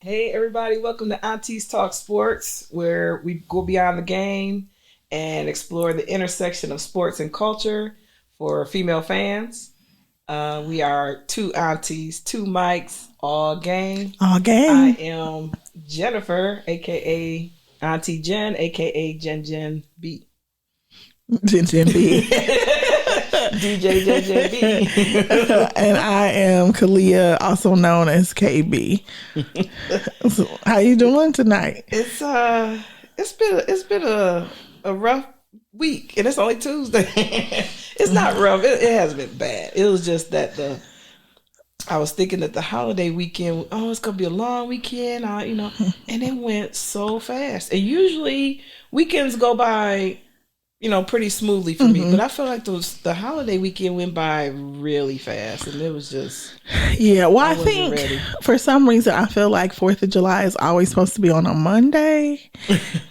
Hey everybody, welcome to Aunties Talk Sports, where we go beyond the game and explore the intersection of sports and culture for female fans. We are two aunties, two mics, all game. All I game. am Jennifer, aka Auntie Jen, aka Jen B. Jen B. DJ Jen B. And I am Kalia, also known as KB. So, how you doing tonight? It's been a rough week, and it's only Tuesday. It's not rough. It has been bad. It was just that I was thinking that the holiday weekend, it's gonna be a long weekend, and it went so fast. And usually weekends go by, pretty smoothly for me. But I feel like the holiday weekend went by really fast, and it was just Yeah, well, I wasn't think ready. for some reason I feel like 4th of July is always supposed to be on a Monday.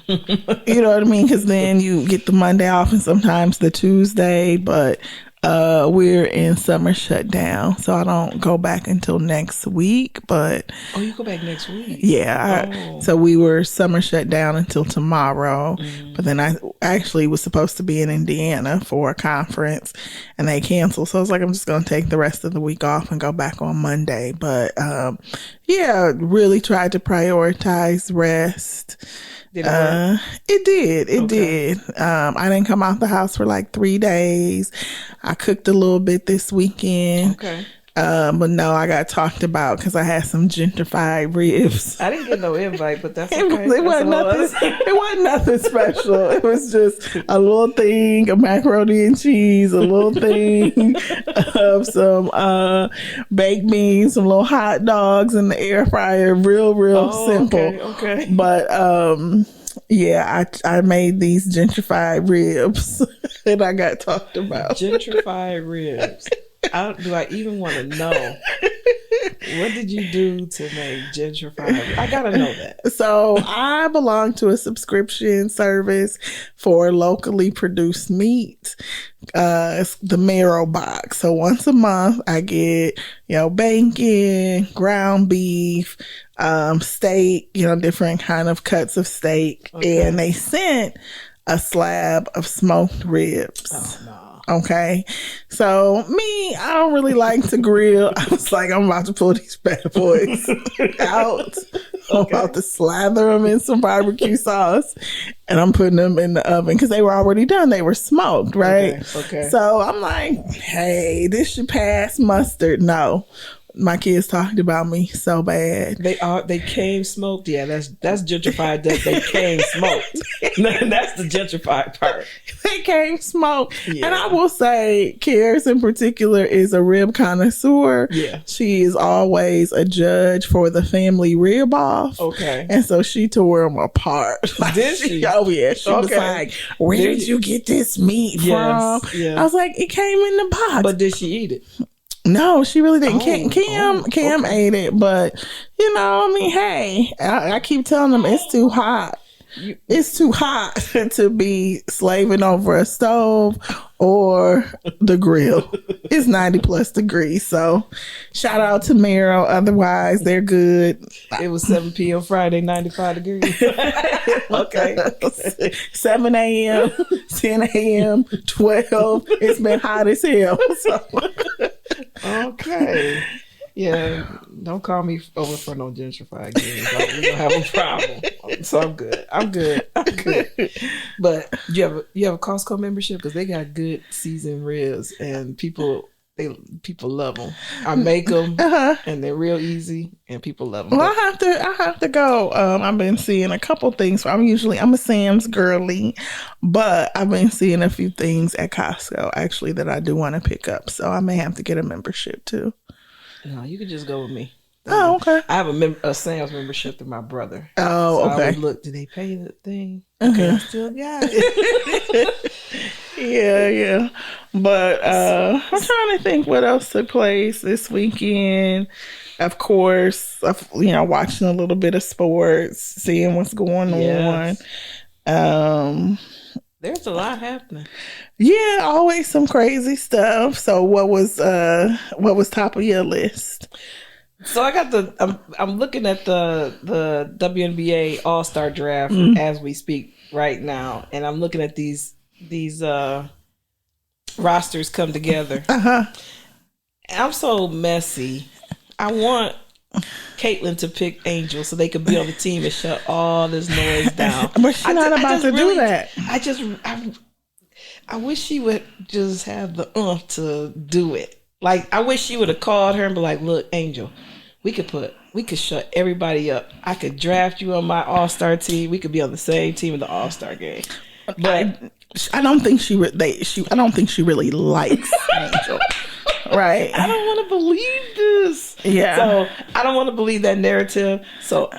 You know what I mean? Because then you get the Monday off and sometimes the Tuesday, but we're in summer shutdown, so I don't go back until next week. But You go back next week? yeah, so we were summer shut down until tomorrow. But then I actually was supposed to be in Indiana for a conference, and they canceled. So I was like, I'm just going to take the rest of the week off and go back on Monday. But yeah, really tried to prioritize rest. Did it work? It did. It did. I didn't come out the house for like 3 days. I cooked a little bit this weekend. Okay. But no, I got talked about because I had some gentrified ribs. I didn't get no invite, but that's It, okay. it wasn't nothing. It wasn't nothing special. It was just a little thing of macaroni and cheese, a little thing of some baked beans, some little hot dogs in the air fryer. Real simple. Okay. But yeah, I made these gentrified ribs, and I got talked about. Gentrified ribs. Do I even want to know? What did you do to make gentrified ribs? I gotta know that. So I belong to a subscription service for locally produced meat. It's the Marrow Box. So once a month I get, bacon, ground beef, steak, different kind of cuts of steak. Okay. And they sent a slab of smoked ribs. Oh no. Okay. So me, I don't really like to grill. I was like, I'm about to pull these bad boys out. I'm about to slather them in some barbecue sauce, and I'm putting them in the oven because they were already done. They were smoked, right? Okay. So I'm like, hey, this should pass mustard. No. My kids talked about me so bad. They came smoked. Yeah, that's gentrified. That they came smoked. That's the gentrified part. They came smoked. Yeah. And I will say, Cares in particular is a rib connoisseur. Yeah. She is always a judge for the family rib off. Okay. And so she tore them apart. Did she? Oh, yeah. She was Okay. like, where did you get this meat Yes, from? yeah. I was like, it came in the box. But did she eat it? No, she really didn't. Oh, Cam okay. ate it, but hey, I keep telling them it's too hot. It's too hot to be slaving over a stove or the grill. It's 90 plus degrees. So shout out to Marrow. Otherwise, they're good. It was 7 p.m. Friday, 95 degrees. Okay. 7 a.m., 10 a.m., 12. It's been hot as hell. So. Okay. Yeah, don't call me over for no gentrified games. We're gonna have a problem. So I'm good. But you have a Costco membership because they got good seasoned ribs and people love them. I make them and they're real easy and people love them. Well, I have to go. I've been seeing a couple things. I'm a Sam's girly, but I've been seeing a few things at Costco actually that I do want to pick up. So I may have to get a membership too. No, you can just go with me. Oh, okay. I have a Sam's membership through my brother. Oh, so okay. I would look, did they pay the thing? Okay, I still got it. Yeah. But I'm trying to think what else took place this weekend. Of course, watching a little bit of sports, seeing what's going on. There's a lot happening. Yeah, always some crazy stuff. So what was top of your list? So I got I'm looking at the WNBA All-Star Draft as we speak right now, and I'm looking at these rosters come together. I'm so messy. I want Caitlin to pick Angel so they could be on the team and shut all this noise down. But she's not about to do that. I wish she would just have the to do it. Like, I wish she would have called her and be like, look, Angel, we could shut everybody up. I could draft you on my All-Star team. We could be on the same team in the All-Star game. But I don't think she really likes Angel. Right. I don't want to believe this. Yeah. So I don't want to believe that narrative. So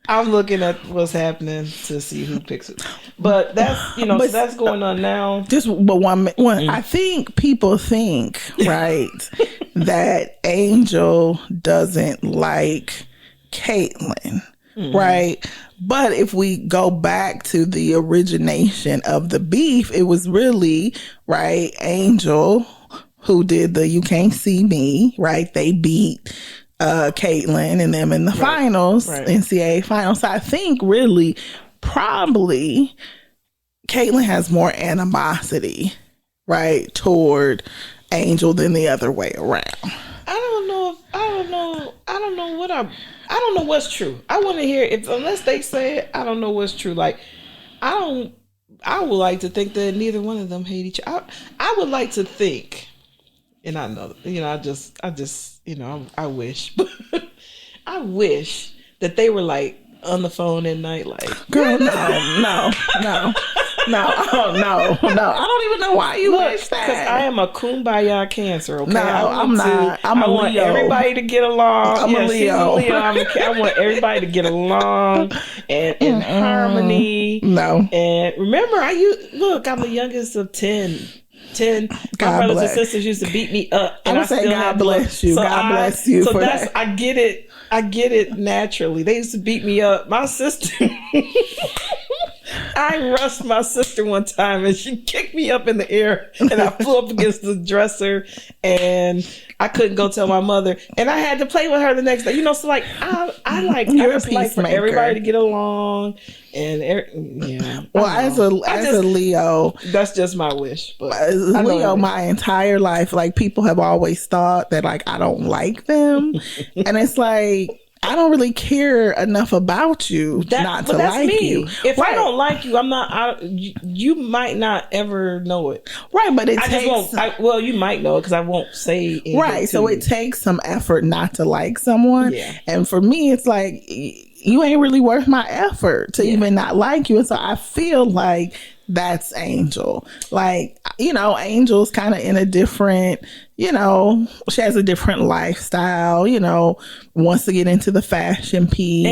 I'm looking at what's happening to see who picks it. But that's so that's going on now. I think people think, right, that Angel doesn't like Caitlin. Right. But if we go back to the origination of the beef, it was really, right, Angel who did the You Can't See Me, right? They beat Caitlin and them in the finals, NCAA finals. So I think really probably Caitlin has more animosity, right, toward Angel than the other way around. I don't know what's true. I want to hear unless they say it, I don't know what's true. Like, I would like to think that neither one of them hate each other. I would like to think, and I know, I wish, I wish that they were like on the phone at night, like, girl, no. I don't even know why you wish that. Because I am a kumbaya Cancer, okay? No, I'm not. I want Leo. Everybody to get along. I'm a Leo. I want everybody to get along and in harmony. No. And remember, I'm the youngest of 10. My brothers and sisters used to beat me up. And I say God bless you. God bless you for that. I get it naturally. They used to beat me up. My sister... I rushed my sister one time and she kicked me up in the air and I flew up against the dresser and I couldn't go tell my mother and I had to play with her the next day. So like I just like for everybody to get along and Well, as a Leo, that's just my wish. But as a Leo, my entire life, like people have always thought that like I don't like them, and it's like, I don't really care enough about you not to like you. If I don't like you, I'm not. You might not ever know it, right? But it takes. You might know it because I won't say anything. Right. So it takes some effort not to like someone, and for me, it's like you ain't really worth my effort to even not like you, and so I feel like that's Angel. Like, Angel's kind of in a different, she has a different lifestyle, wants to get into the fashion piece.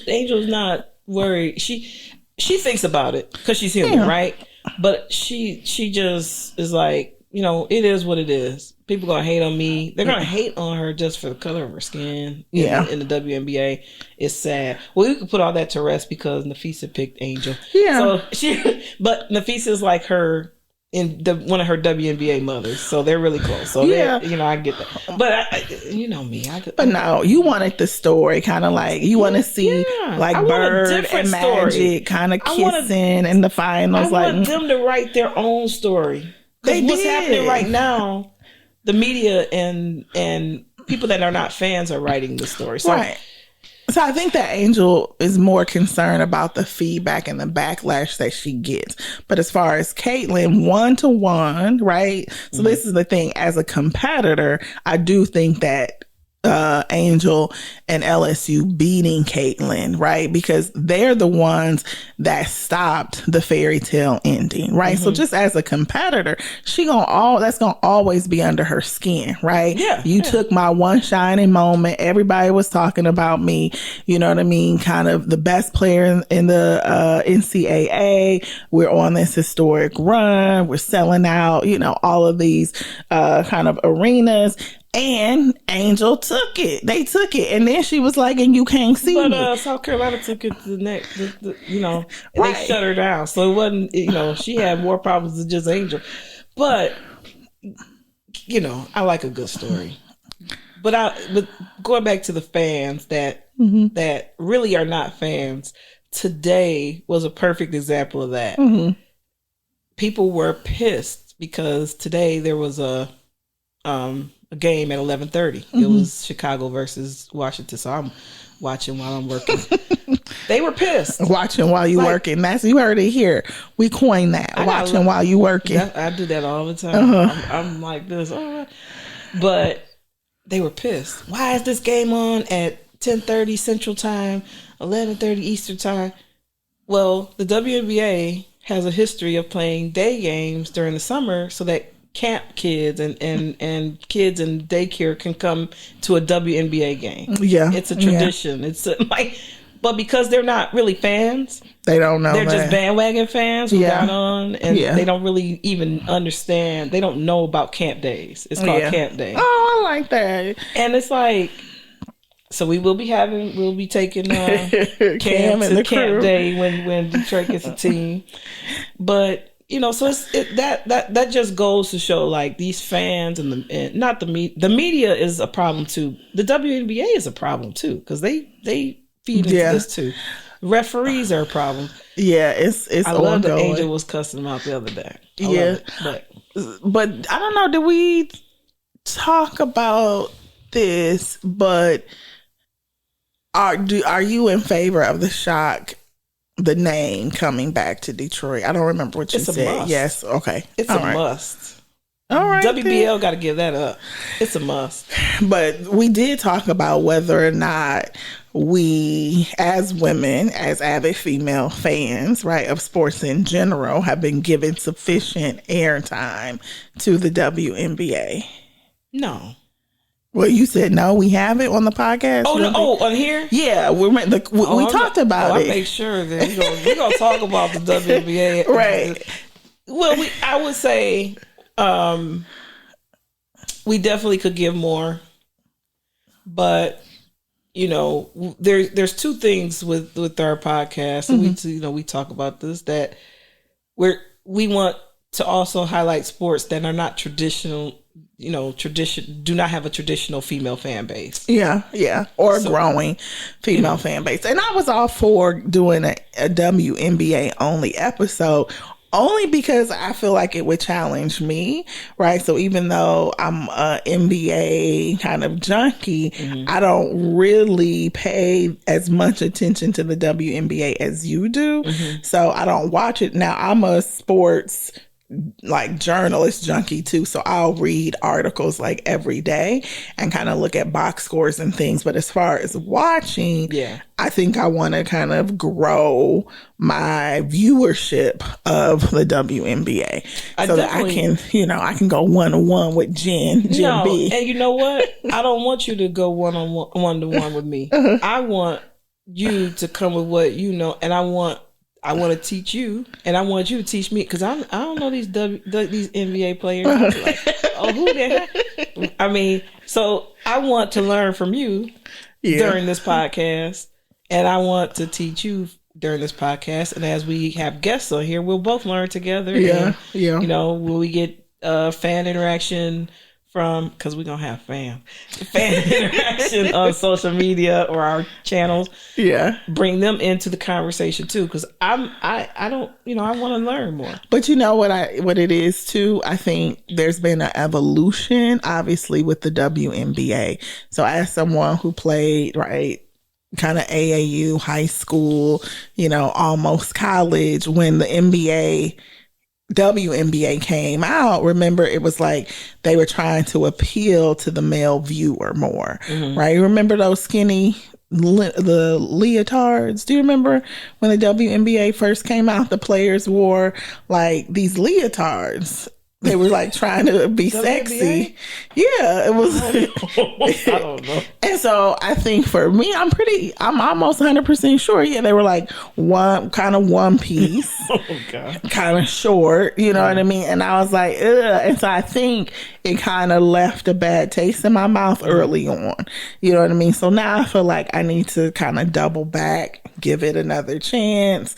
Angel's not worried. She thinks about it because she's human, right? But she just is like, it is what it is. People gonna hate on me. They're gonna hate on her just for the color of her skin. In the WNBA, it's sad. Well, you can put all that to rest because Nafisa picked Angel. Yeah. So but Nafisa's like her one of her WNBA mothers, so they're really close. So I get that. But me. But no, you wanted the story kind of like you want to see like Bird and Magic kind of kissing in the finals. I want them to write their own story. What's happening right now? The media and people that are not fans are writing the story. So, right. So I think that Angel is more concerned about the feedback and the backlash that she gets. But as far as Caitlin, 1-to-1, right? So this is the thing. As a competitor, I do think that Angel and LSU beating Caitlin, right? Because they're the ones that stopped the fairy tale ending, right? So just as a competitor, that's gonna always be under her skin, right? You took my one shining moment. Everybody was talking about me. You know what I mean? Kind of the best player in the NCAA. We're on this historic run. We're selling out, all of these kind of arenas. And Angel took it. They took it. And then she was like, and you can't see me. But South Carolina took it to the next, and they shut her down. So it wasn't, she had more problems than just Angel. But, I like a good story. but going back to the fans that really are not fans, today was a perfect example of that. People were pissed because today there was a game at 11:30. It was Chicago versus Washington. So I'm watching while I'm working. They were pissed. Watching while you working. That's, you heard it here. We coined that. Watching while you working. I do that all the time. I'm like this. But they were pissed. Why is this game on at 10:30 Central Time, 11:30 Eastern Time? Well, the WNBA has a history of playing day games during the summer so that camp kids and kids in daycare can come to a WNBA game. Yeah. It's a tradition. It's but because they're not really fans, they don't know. They're just bandwagon fans who got on, and they don't really even understand. They don't know about camp days. It's called camp day. Oh, I like that. And it's like, so we'll be taking Cam to camp day when Detroit gets a team. But so that just goes to show, like, these fans and not the media is a problem too. The WNBA is a problem too, because they feed into this too. Referees are a problem. Yeah, it's I love that Angel was cussing them out the other day. But I don't know. Did we talk about this? But are you in favor of the name coming back to Detroit? I don't remember what you said. Must. Yes. Okay. It's a must. All right. WBL got to give that up. It's a must. But we did talk about whether or not we, as women, as avid female fans, right, of sports in general, have been given sufficient airtime to the WNBA. No. Well, you said no, we haven't on the podcast. Oh, no, on here? Yeah, we talked about it. I make sure that we're gonna talk about the WNBA, right? Well, I would say we definitely could give more, but there's two things with our podcast, and we talk about this, that we want to also highlight sports that are not traditional. Do not have a traditional female fan base. Or growing female fan base. And I was all for doing a WNBA only episode, only because I feel like it would challenge me, right? So even though I'm a NBA kind of junkie, I don't really pay as much attention to the WNBA as you do. So I don't watch it. Now, I'm a sports journalist junkie too, so I'll read articles like every day and kind of look at box scores and things. But as far as watching, I think I want to kind of grow my viewership of the WNBA so that I can go 1-on-1 with Jen B. And you know what? I don't want you to go 1-on-1 with me. I want you to come with what you know, and I want to teach you, and I want you to teach me, because I don't know these NBA players. Like, who they? I mean, so I want to learn from you during this podcast, and I want to teach you during this podcast. And as we have guests on here, we'll both learn together. Will we get fan interaction from, because we're gonna have fan interaction on social media or our channels. Bring them into the conversation too, because I don't I want to learn more. But you know what it is too, I think there's been an evolution obviously with the WNBA. So as someone who played, right, kind of AAU, high school, almost college, when the WNBA came out, remember, it was like they were trying to appeal to the male viewer more, right? Remember those skinny the leotards? Do you remember when the WNBA first came out? The players wore like these leotards. They were like trying to be sexy. Yeah, it was. I don't know. And so I think for me, I'm almost 100% sure. Yeah, they were like one piece. Oh God. Kind of short, you know what I mean? And I was like, ugh. And so I think it kind of left a bad taste in my mouth early on. You know what I mean? So now I feel like I need to kind of double back, give it another chance.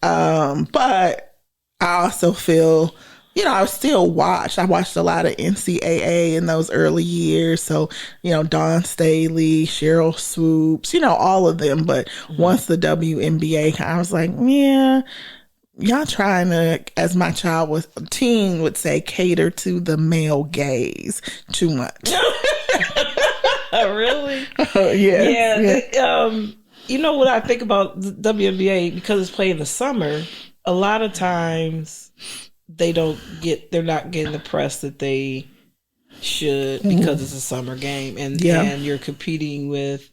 But I also feel I still watched. I watched a lot of NCAA in those early years. So, Dawn Staley, Cheryl Swoops, all of them. But once the WNBA, I was like, yeah, y'all trying to, as my child was, teen would say, cater to the male gaze too much. Really? Yeah. You know what I think about the WNBA, because it's played in the summer, a lot of times they're not getting the press that they should, because it's a summer game, and you're competing with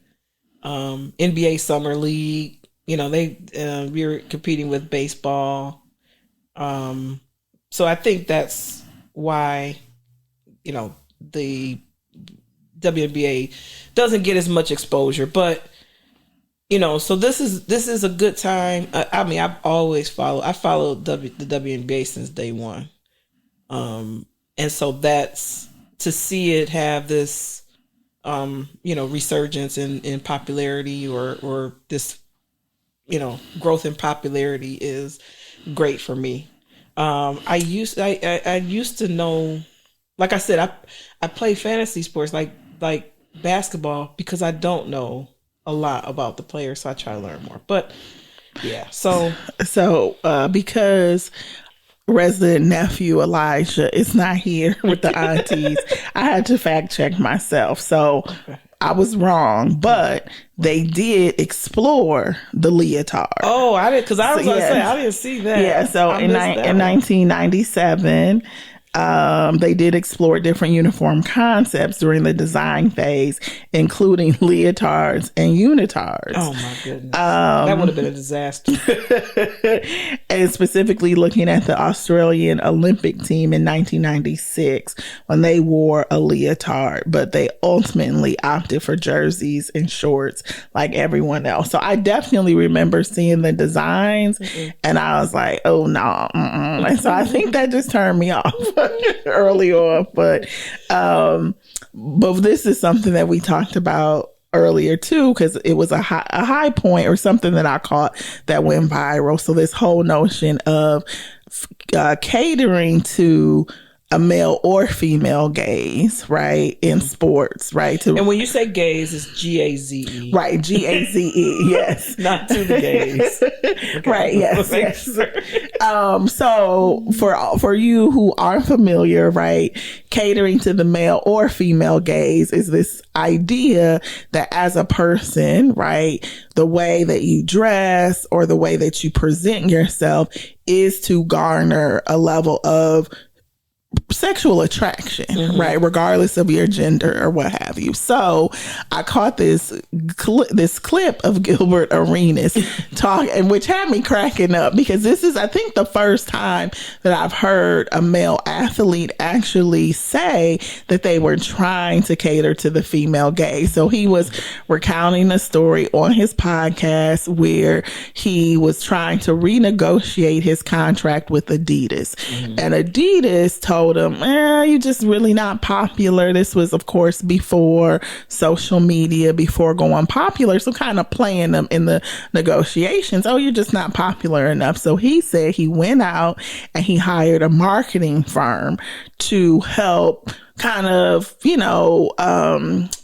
NBA Summer League. You're competing with baseball. So I think that's why, the WNBA doesn't get as much exposure, but so this is a good time. I've always followed the WNBA since day one, and so that's to see it have this resurgence in popularity, or this growth in popularity is great for me. I used to know, like I said, I play fantasy sports like basketball, because I don't know a lot about the players, so I try to learn more. But yeah, so because resident nephew Elijah is not here with the aunties, I had to fact check myself. So I was wrong, but they did explore the leotard. Oh, I did, because I was going to say I didn't see that. Yeah, so in 1997. They did explore different uniform concepts during the design phase, including leotards and unitards. Oh my goodness. That would have been a disaster. And specifically looking at the Australian Olympic team in 1996, when they wore a leotard, but they ultimately opted for jerseys and shorts like everyone else. So I definitely remember seeing the designs, and I was like, oh no. And so I think that just turned me off early on. But this is something that we talked about earlier too, because it was a high point, or something that I caught that went viral. So this whole notion of catering to a male or female gaze, right, in sports, right? And when you say gaze, it's Gaze. Right, Gaze, yes. Not to the gaze. Okay. Right, yes. So for you who aren't familiar, right, catering to the male or female gaze is this idea that as a person, right, the way that you dress or the way that you present yourself is to garner a level of sexual attraction, right, regardless of your gender or what have you. So I caught this clip of Gilbert Arenas talking, which had me cracking up, because this is, I think, the first time that I've heard a male athlete actually say that they were trying to cater to the female gaze. So he was recounting a story on his podcast where he was trying to renegotiate his contract with Adidas, and Adidas told him, you're just really not popular. This was, of course, before social media, before going popular. So kind of playing them in the negotiations. Oh, you're just not popular enough. So he said he went out and he hired a marketing firm to help kind of,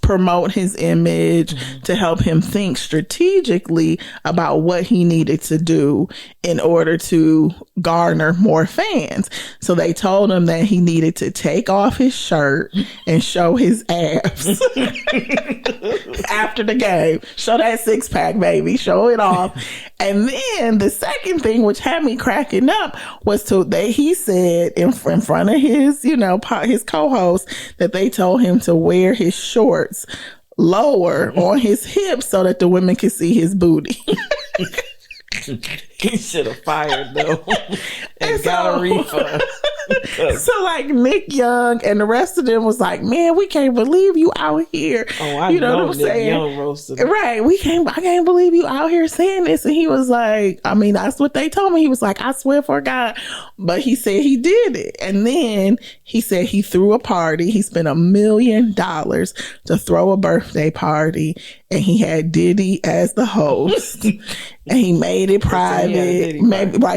promote his image, to help him think strategically about what he needed to do in order to garner more fans. So they told him that he needed to take off his shirt and show his abs after the game. Show that six pack, baby. Show it off. And then the second thing, which had me cracking up, was he said in front of his, his co-host, that they told him to wear his shorts lower on his hips so that the women could see his booty. He should have fired them and got a refund. So like Nick Young and the rest of them was like, man, we can't believe you out here. Oh, I know what I'm saying? Young roasted him. Right. I can't believe you out here saying this. And he was like, that's what they told me. He was like, I swear for God. But he said he did it. And then he said he threw a party. He spent $1 million to throw a birthday party. and he had Diddy as the host, and he made it private.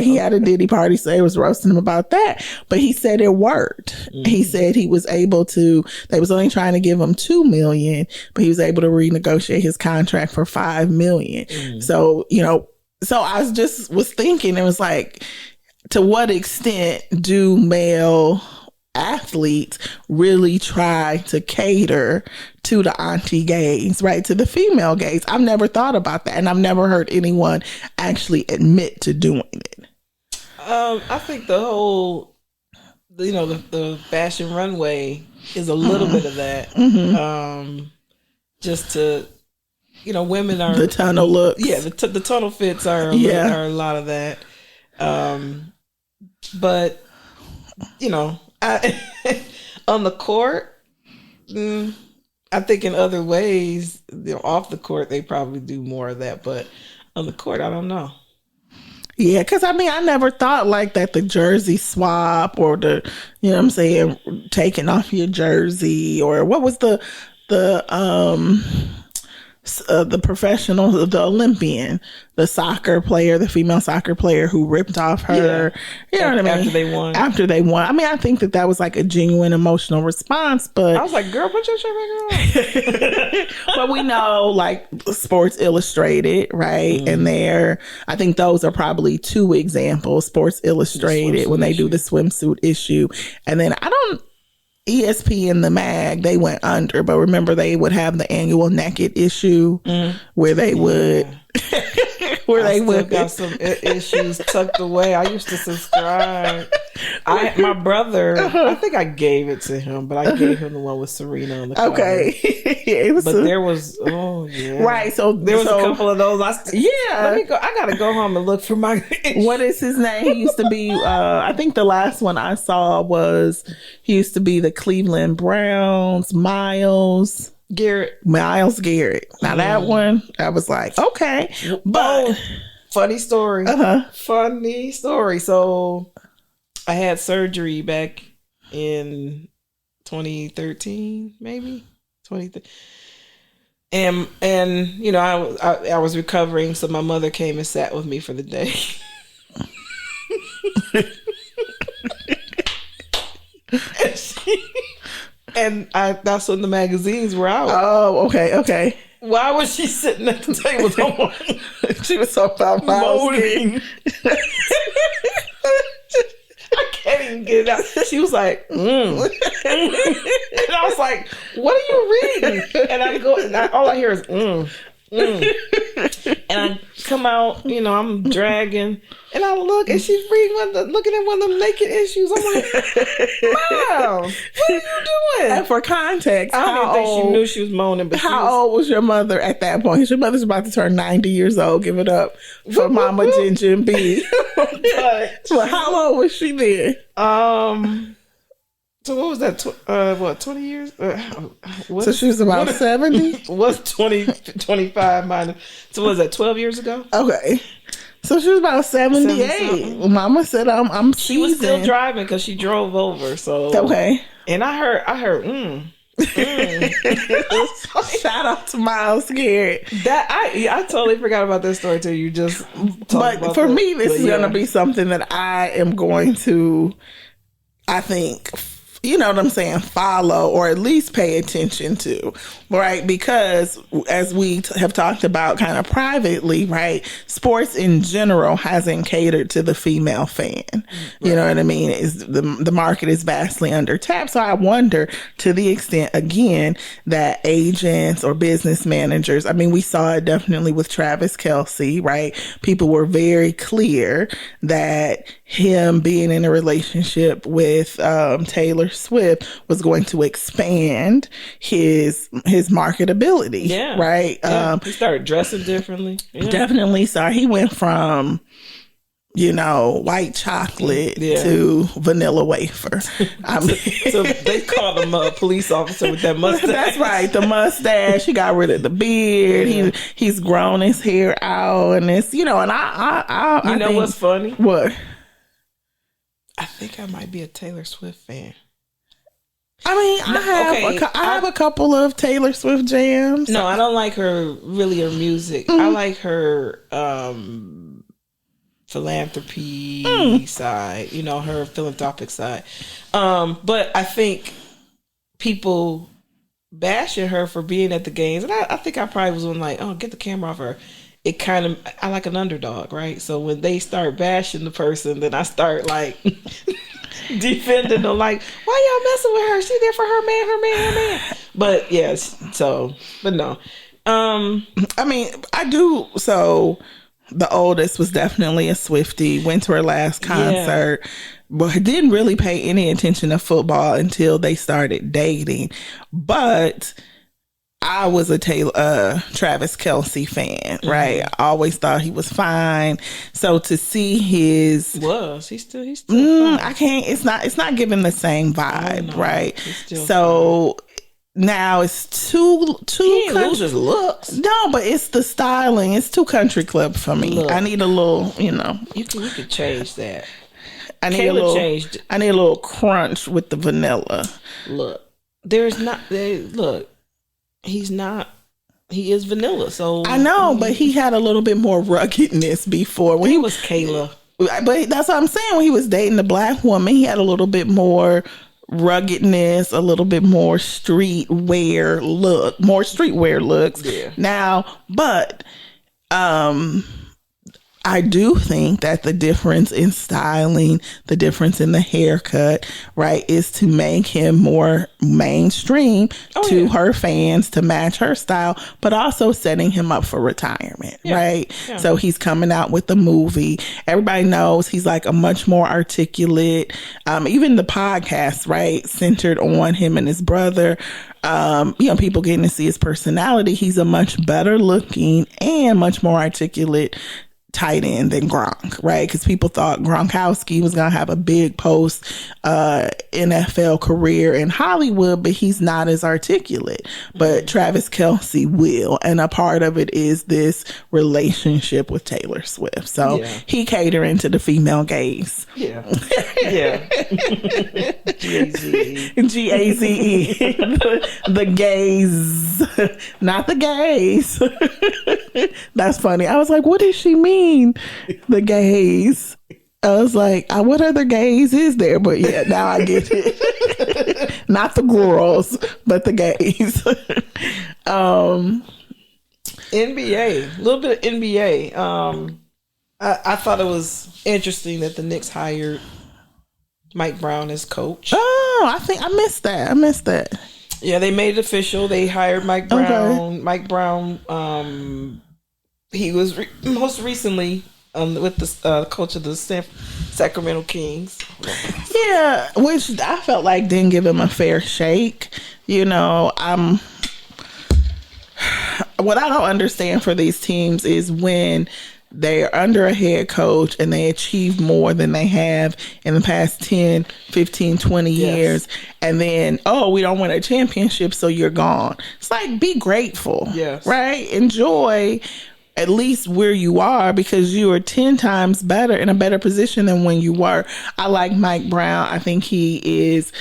He had a Diddy party, so they was roasting him about that. But he said it worked. Mm-hmm. He said he was able to. They was only trying to give him $2 million, but he was able to renegotiate his contract for $5 million. Mm-hmm. So so I was thinking, it was like, to what extent do male athletes really try to cater to the auntie gaze, right? To the female gaze. I've never thought about that, and I've never heard anyone actually admit to doing it. I think the whole, the fashion runway is a little bit of that. Mm-hmm. Just to, women are the tunnel looks. Yeah, the tunnel fits are a lot of that. But on the court, I think in other ways, off the court, they probably do more of that. But on the court, I don't know. Yeah, because I never thought like that the jersey swap or the, taking off your jersey, or what was the professional, the Olympian, the female soccer player who ripped off her, what I mean? After they won. I think that was like a genuine emotional response, but I was like, girl, put your shirt back on. But we know, like, Sports Illustrated, right? And I think those are probably two examples. Sports Illustrated, when they do the swimsuit issue. And then ESPN, the mag, they went under, but remember they would have the annual naked issue where they would they would got some issues tucked away. I used to subscribe. My brother, I think I gave it to him, but I gave him the one with Serena on the cover. Okay. There was right. So there was a couple of those. Let me go. I gotta go home and look for my. What is his name? He used to be. I think the last one I saw was he used to be the Cleveland Browns. Miles Garrett. Now that one, I was like, okay, but funny story. Funny story. So I had surgery back in 2013, maybe 2013. And I was recovering, so my mother came and sat with me for the day. And that's when the magazines were out. Oh, okay. Why was she sitting at the table? She was talking about molding. I can't even get it out. She was like, And I was like, what are you reading? And I go, and all I hear is, And I come out, I'm dragging, and I look, and she's looking at one of them naked issues. I'm like, Mom, what are you doing? And for context, I don't even think she knew she was moaning. But how old was your mother at that point? Your mother's about to turn 90 years old. Give it up for Mama Ginger and B. But how old was she then? So what was that? 20 years? So she was about 70? What's 25 minus? So what was that, 12 years ago? Okay. So she was about 78. Mama said, I'm She was still driving because she drove over. So okay. And I heard, Shout out to Miles Garrett. That I totally forgot about that story till you just talked about for that. me, this is going to be something that I am going to, I think, follow or at least pay attention to, right? Because as we have talked about kind of privately, right, sports in general hasn't catered to the female fan. Right. You know what I mean? The market is vastly undertapped. So I wonder, to the extent, again, that agents or business managers, we saw it definitely with Travis Kelce, right? People were very clear that him being in a relationship with Taylor Swift was going to expand his marketability. Yeah. Right. Yeah. He started dressing differently. Yeah. Definitely. So he went from, white chocolate to vanilla wafer. So they called him a police officer with that mustache. That's right. The mustache. He got rid of the beard. Yeah. He's grown his hair out, and it's, and I think, what's funny? What? I think I might be a Taylor Swift fan. I mean, I have a couple of Taylor Swift jams. No, I don't like her music. I like her philanthropy side, you know, her philanthropic side. But I think people bashing her for being at the games, and I think I probably was on like, oh, get the camera off her. It kind of, I like an underdog, right? So when they start bashing the person, then I start like defending them, like, why y'all messing with her? She there for her man. But yes, but no. I mean, I do. So the oldest was definitely a Swiftie. Went to her last concert, but didn't really pay any attention to football until they started dating. But I was a Travis Kelce fan, right? I always thought he was fine. So to see he's still fine. I can't. It's not giving the same vibe, right? So fine. Now it's too. He ain't lose his looks. No, but it's the styling. It's too country club for me. Look, I need a little, you know. We could change that. I need a little crunch with the vanilla. Look, he's not. He is vanilla. So I know, but he had a little bit more ruggedness before when he was Kayla. But that's what I'm saying. When he was dating the black woman, he had a little bit more ruggedness, a little bit more streetwear looks. Yeah. Now, but I do think that the difference in styling, the difference in the haircut, right, is to make him more mainstream to her fans, to match her style, but also setting him up for retirement, right? Yeah. So he's coming out with the movie. Everybody knows he's like a much more articulate, even the podcast, right, centered on him and his brother. People getting to see his personality. He's a much better looking and much more articulate tight end than Gronk, right? Because people thought Gronkowski was going to have a big post NFL career in Hollywood, but he's not as articulate. But Travis Kelce will. And a part of it is this relationship with Taylor Swift. So he catering to the female gaze. Yeah. Yeah. G-A-Z-E. G-A-Z-E. The gaze. Not the gaze. That's funny. I was like, what does she mean? The gays. I was like, what other gays is there? But yeah, now I get it. Not the girls, but the gays. NBA, a little bit of NBA. I thought it was interesting that the Knicks hired Mike Brown as coach. Oh, I think I missed that. Yeah, they made it official. They hired Mike Brown. Okay. Mike Brown, he was most recently with the coach of the Sacramento Kings. Yeah, which I felt like didn't give him a fair shake. You know, what I don't understand for these teams is when they're under a head coach and they achieve more than they have in the past 10, 15, 20 years. And then, we don't win a championship, so you're gone. It's like, be grateful. Yes. Right? Enjoy at least where you are, because you are 10 times better, in a better position than when you were. I like Mike Brown. I think he is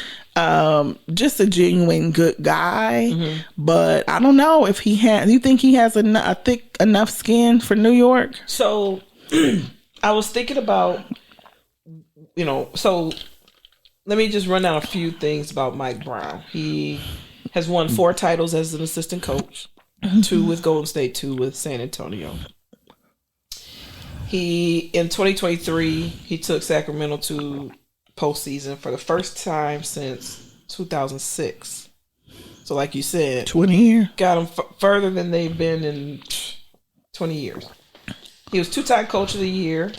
just a genuine good guy, but I don't know if you think he has a thick enough skin for New York? So I was thinking about, so let me just run down a few things about Mike Brown. He has won 4 titles as an assistant coach. 2 with Golden State, 2 with San Antonio. In 2023, he took Sacramento to postseason for the first time since 2006. So like you said, 20 years. Got them further than they've been in 20 years. He was 2-time coach of the year,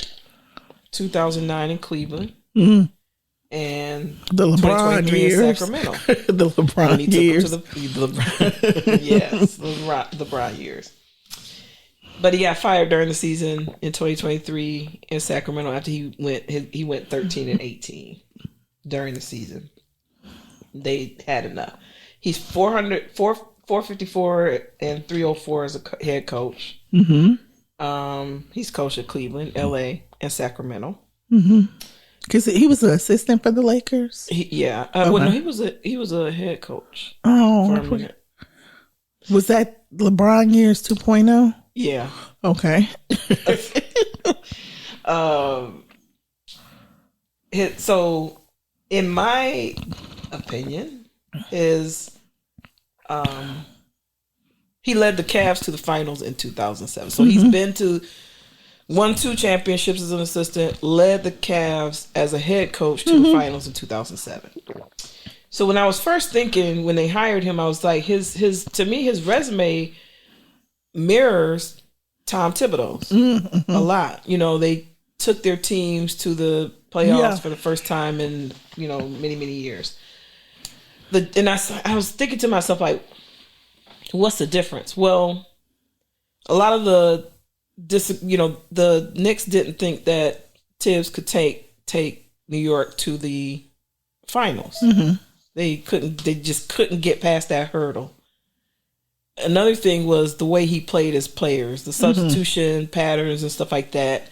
2009 in Cleveland. Mm-hmm. And the LeBron years. In Sacramento. The LeBron years. Yes, the LeBron years. But he got fired during the season in 2023 in Sacramento after he went 13-18 during the season. They had enough. He's 454 and 304 as a head coach. Mm-hmm. He's coached at Cleveland, LA, and Sacramento. Mm-hmm. Because he was an assistant for the Lakers. Well, no, he was a head coach. Oh, for a minute. Was that LeBron years 2.0? Yeah. Okay. So, in my opinion, he led the Cavs to the finals in 2007. So he's been to won 2 championships as an assistant, led the Cavs as a head coach to the finals in 2007. So when I was first thinking, when they hired him, I was like, to me, his resume mirrors Tom Thibodeau's a lot. You know, they took their teams to the playoffs for the first time in, many, many years. And I was thinking to myself, like, what's the difference? Well, a lot of the Knicks didn't think that Tibbs could take New York to the finals. They just couldn't get past that hurdle. Another thing was the way he played his players, the substitution patterns and stuff like that,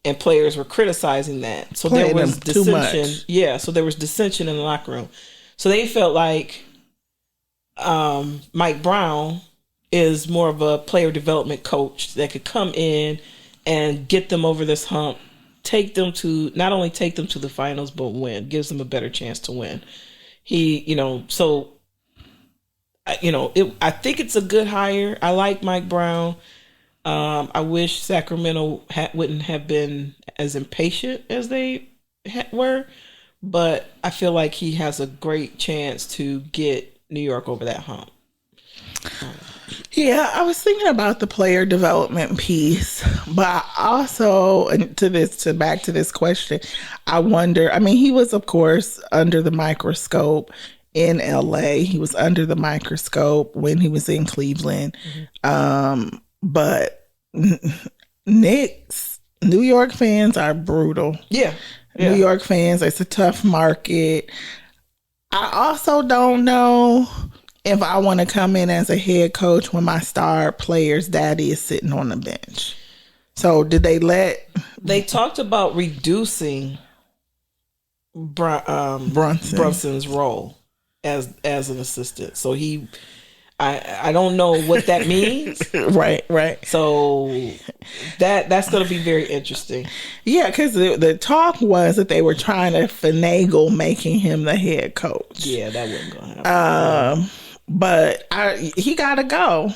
and players were criticizing that. So there was dissension. Yeah, so there was dissension in the locker room. So they felt like Mike Brown is more of a player development coach that could come in and get them over this hump, not only take them to the finals, but win, gives them a better chance to win. I think it's a good hire. I like Mike Brown. I wish Sacramento wouldn't have been as impatient as they were, but I feel like he has a great chance to get New York over that hump. Yeah, I was thinking about the player development piece, but also, back to this question, I wonder, he was, of course, under the microscope in LA. He was under the microscope when he was in Cleveland. But Knicks, New York fans are brutal. Yeah. New York fans, it's a tough market. I also don't know if I want to come in as a head coach when my star player's daddy is sitting on the bench. So did they They talked about reducing Brunson's role as an assistant. So I don't know what that means. Right. So that's going to be very interesting. Yeah, because the talk was that they were trying to finagle making him the head coach. Yeah, that wasn't going to happen. But he got to go.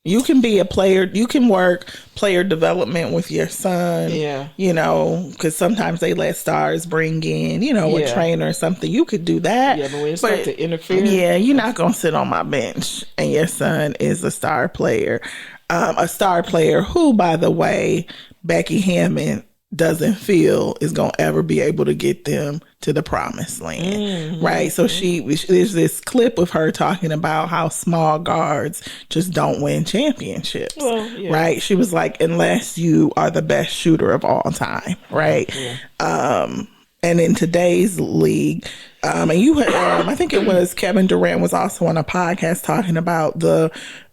You can be a player. You can work player development with your son. Yeah. Because sometimes they let stars bring in, a trainer or something. You could do that. Yeah, but when it starts to interfere. Yeah, you're not going to sit on my bench and your son is a star player. A star player who, by the way, Becky Hammond doesn't feel is going to ever be able to get them to the promised land. Right? So there's this clip of her talking about how small guards just don't win championships. Well, yeah. Right? She was like, unless you are the best shooter of all time. Right? Yeah. And in today's league, and you heard, I think it was Kevin Durant was also on a podcast talking about the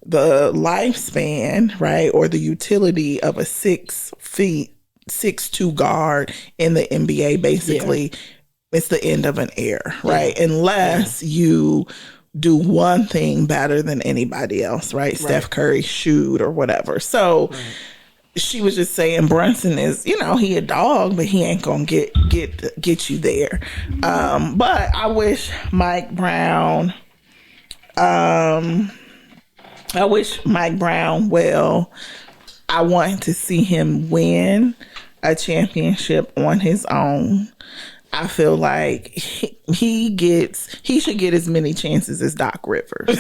lifespan, right? Or the utility of a 6'2" guard in the NBA. Basically, it's the end of an era, right? Unless you do one thing better than anybody else, right? Steph Curry shoot or whatever. So she was just saying Brunson is, he a dog, but he ain't gonna get you there. But I wish Mike Brown well. I want to see him win a championship on his own. I feel like he should get as many chances as Doc Rivers.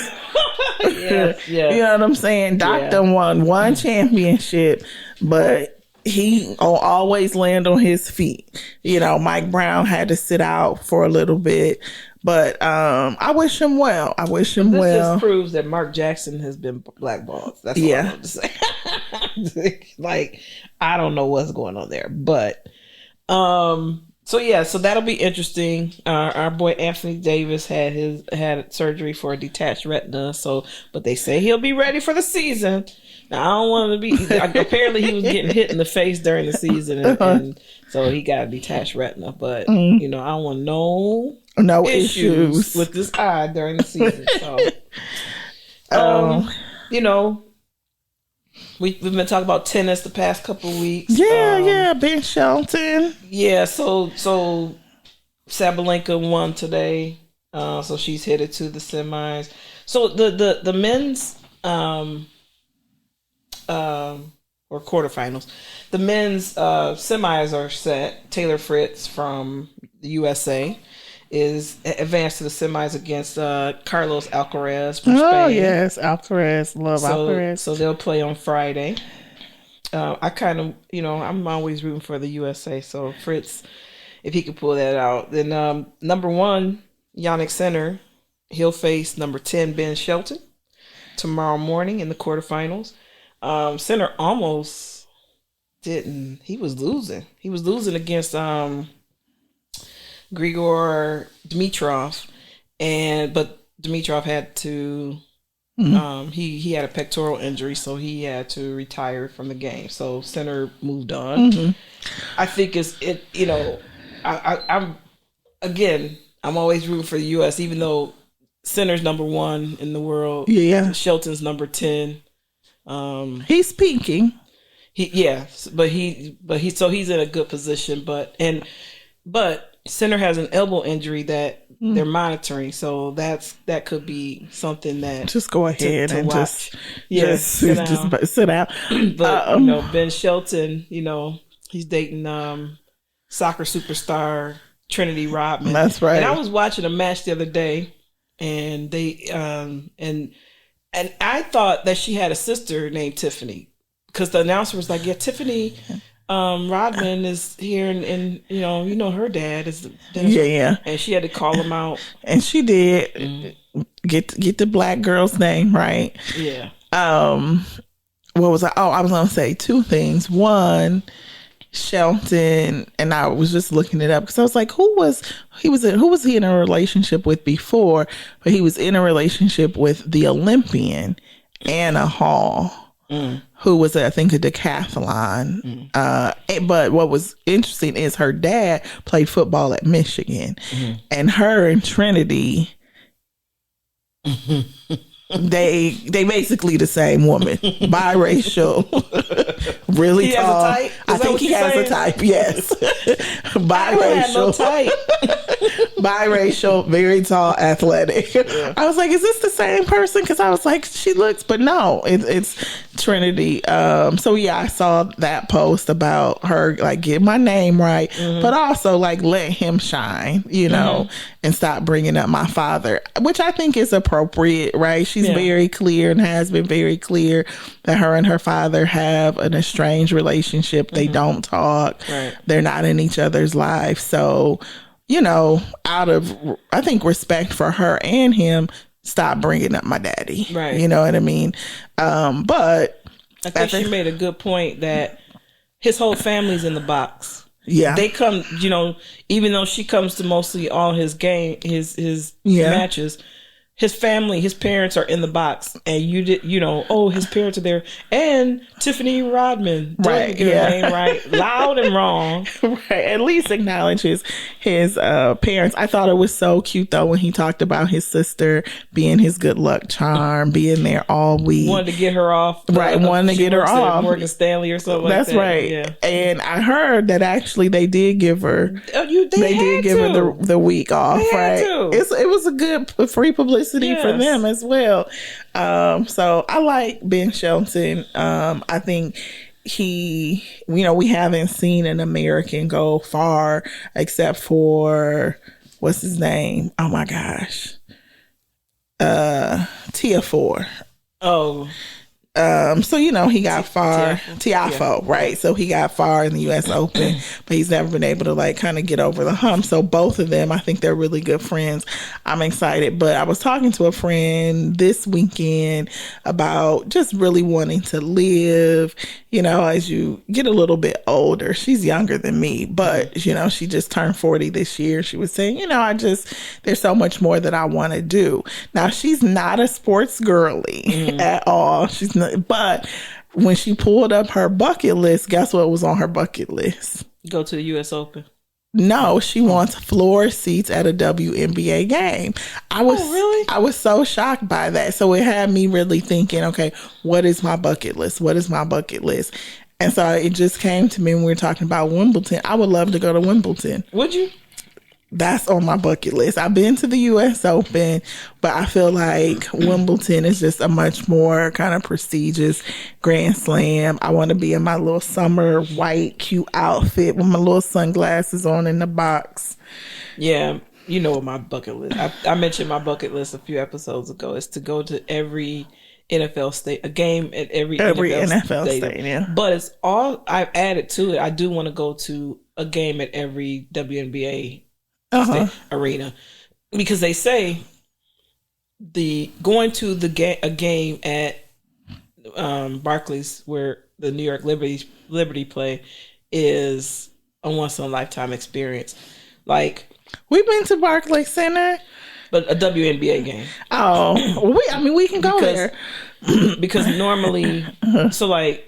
Yeah. You know what I'm saying? Doc done won one championship, but he always land on his feet. Mike Brown had to sit out for a little bit, but I wish him well. This just proves that Mark Jackson has been blackballed. That's all I have to say. Like, I don't know what's going on there, but so that'll be interesting. Our boy Anthony Davis had surgery for a detached retina, but they say he'll be ready for the season. Now, I don't want to be. Apparently, he was getting hit in the face during the season, and so he got a detached retina. But I don't want no issues with this eye during the season. So, we've been talking about tennis the past couple of weeks. Yeah, Ben Shelton. Yeah, so Sabalenka won today, so she's headed to the semis. So the men's or quarterfinals, the men's semis are set. Taylor Fritz from the USA is advanced to the semis against Carlos Alcaraz from Spain. Oh yes, Alcaraz, Alcaraz. So they'll play on Friday. I kind of, I'm always rooting for the USA. So Fritz, if he could pull that out, then number 1, Yannick Sinner, he'll face number 10 Ben Shelton tomorrow morning in the quarterfinals. Sinner almost didn't. He was losing. He was losing against Grigor Dimitrov, but Dimitrov had to. He had a pectoral injury, so he had to retire from the game. So Sinner moved on. I think I'm always rooting for the U.S. even though Sinner's number 1 in the world. Yeah, Shelton's number 10. He's peaking. But he's in a good position. But Sinner has an elbow injury that they're monitoring, so that could be something that just go ahead to and watch. just sit out. But Ben Shelton, he's dating soccer superstar Trinity Rodman. That's right. And I was watching a match the other day, and they and I thought that she had a sister named Tiffany, because the announcer was like, "Yeah, Tiffany Rodman is here, and her dad is yeah," and she had to call him out, and she did get the black girl's name right. Yeah. What was I? Oh, I was gonna say 2 things. One, Shelton, and I was just looking it up because I was like, who was he in a relationship with before? But he was in a relationship with the Olympian Anna Hall, who was I think a decathlon. But what was interesting is her dad played football at Michigan, and her and Trinity. They basically the same woman, biracial, really he tall. Has a type? I think he has a type. Yes, biracial, biracial, very tall, athletic. Yeah. I was like, is this the same person? Because I was like, she looks, but no, it's Trinity. So yeah, I saw that post about her like get my name right, but also like let him shine, and stop bringing up my father, which I think is appropriate, right? She's very clear and has been very clear that her and her father have an estranged relationship. They don't talk. Right. They're not in each other's lives. So, out of, I think, respect for her and him, stop bringing up my daddy. Right. You know what I mean? But I think she made a good point that his whole family's in the box. Yeah. They come, even though she comes to mostly all his matches, his family, his parents are in the box, and his parents are there, and Tiffany Rodman, right? Get her name right, loud and wrong, right? At least acknowledge his parents. I thought it was so cute though when he talked about his sister being his good luck charm, being there all week. Wanted to get her off, right? Wanted to get her off Morgan Stanley or something. That's like that. Right. Yeah. And I heard that actually they did give her. They did give her the week off, right? It was a good free publicity for them as well. So I like Ben Shelton. I think we haven't seen an American go far except for what's his name? Oh my gosh. Tiafoe. Oh. So he got far. Tiafoe, right? So he got far in the U.S. Open, but he's never been able to like kind of get over the hump. So both of them, I think they're really good friends. I'm excited. But I was talking to a friend this weekend about just really wanting to live. As you get a little bit older, she's younger than me, but she just turned 40 this year. She was saying, there's so much more that I want to do. Now she's not a sports girly at all. She's not, but when she pulled up her bucket list, guess what was on her bucket list? Go to the U.S. Open. No, she wants floor seats at a WNBA game. Really? I was so shocked by that. So it had me really thinking, okay, what is my bucket list? What is my bucket list? And so it just came to me when we were talking about Wimbledon. I would love to go to Wimbledon. Would you? That's on my bucket list. I've been to the U.S. Open, but I feel like Wimbledon is just a much more kind of prestigious Grand Slam. I want to be in my little summer white cute outfit with my little sunglasses on in the box. Yeah, you know what my bucket list. I mentioned my bucket list a few episodes ago is to go to every NFL state, a game at every NFL stadium. But it's all I've added to it. I do want to go to a game at every WNBA arena, because they say going to a game at Barclays, where the New York Liberty play, is a once in a lifetime experience. Like, we've been to Barclays Center, but a WNBA game. Oh, we can go there because normally, so like